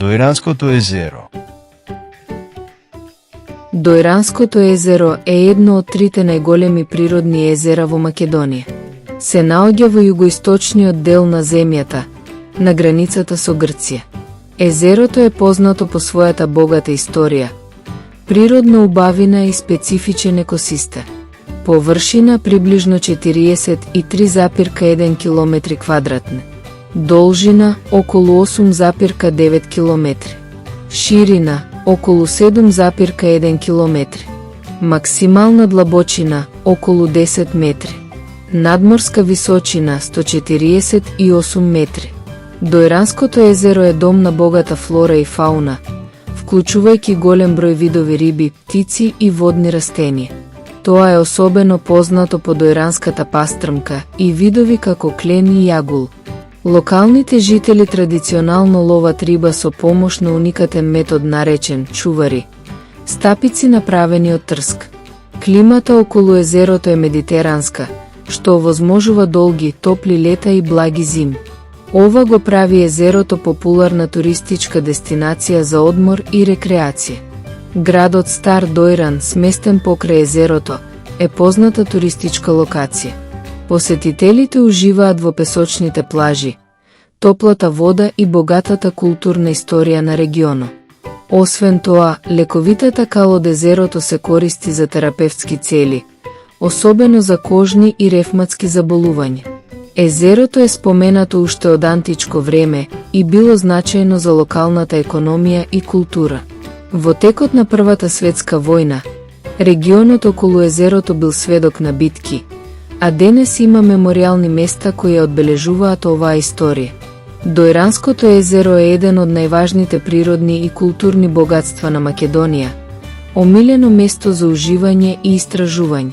Дојранското езеро. Дојранското езеро е едно од трите најголеми природни езера во Македонија. Се наоѓа во југоисточниот дел на земјата, на границата со Грција. Езерото е познато по својата богата историја, природна убавина и специфичен екосистем. Површина приближно 43,1 км квадратни. Должина околу 8,9 км. Ширина околу 7,1 км. Максимална длабочина околу 10 метри. Надморска височина 148 метри. Дојранското езеро е дом на богата флора и фауна, вклучувајќи голем број видови риби, птици и водни растенија. Тоа е особено познато по дојранската пастрмка и видови како клен и јагул. Локалните жители традиционално ловат риба со помош на уникатен метод наречен чувари, стапици направени од трск. Климата околу езерото е медитеранска, што овозможува долги, топли лета и благи зими. Ова го прави езерото популарна туристичка дестинација за одмор и рекреација. Градот Стар Дојран, сместен покрај езерото, е позната туристичка локација. Посетителите уживаат во песочните плажи, топлата вода и богатата културна историја на регионот. Освен тоа, лековитата кал од езерото се користи за терапевтски цели, особено за кожни и ревматски заболувања. Езерото е споменато уште од античко време и било значајно за локалната економија и култура. Во текот на Првата светска војна, регионот околу езерото бил сведок на битки, а денес има мемориални места кои ја одбележуваат оваа историја. Дојранското езеро е еден од најважните природни и културни богатства на Македонија, омилено место за уживање и истражување.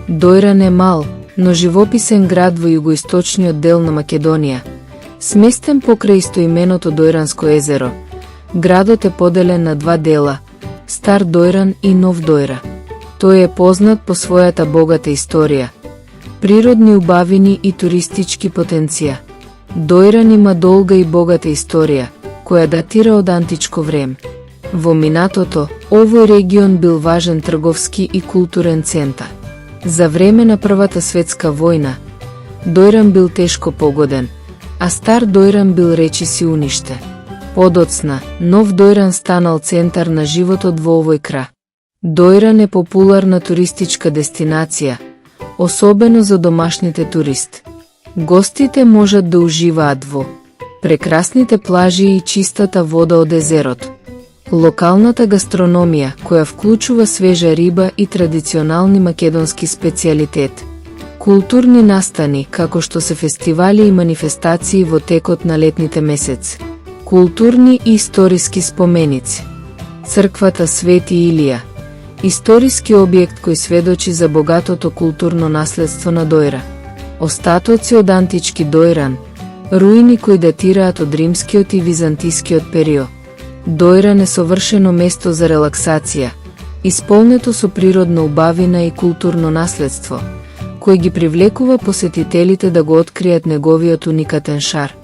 Дојран е мал, но живописен град во југоисточниот дел на Македонија, сместен покрај истоименото Дојранско езеро. Градот е поделен на два дела – Стар Дојран и Нов Дојра. Тој е познат по својата богата историја, природни убавини и туристички потенција. Дојран има долга и богата историја, која датира од античко време. Во минатото, овој регион бил важен трговски и културен центар. За време на Првата светска војна, Дојран бил тешко погоден, а Стар Дојран бил речиси уништен. Подоцна, Нов Дојран станал центар на животот во овој кра. Дојран е популарна туристичка дестинација, особено за домашните туристи. Гостите можат да уживаат во прекрасните плажи и чистата вода од езерото. Локалната гастрономија, која вклучува свежа риба и традиционални македонски специјалитет. Културни настани, како што се фестивали и манифестации во текот на летните месеци. Културни и историски споменици. Црквата Свети Илија, историски објект кој сведочи за богатото културно наследство на Дојра. Остатоци од антички Дојран, руини кои датираат од римскиот и византискиот период. Дојран е совршено место за релаксација, исполнето со природна убавина и културно наследство, кој ги привлекува посетителите да го откријат неговиот уникатен шар.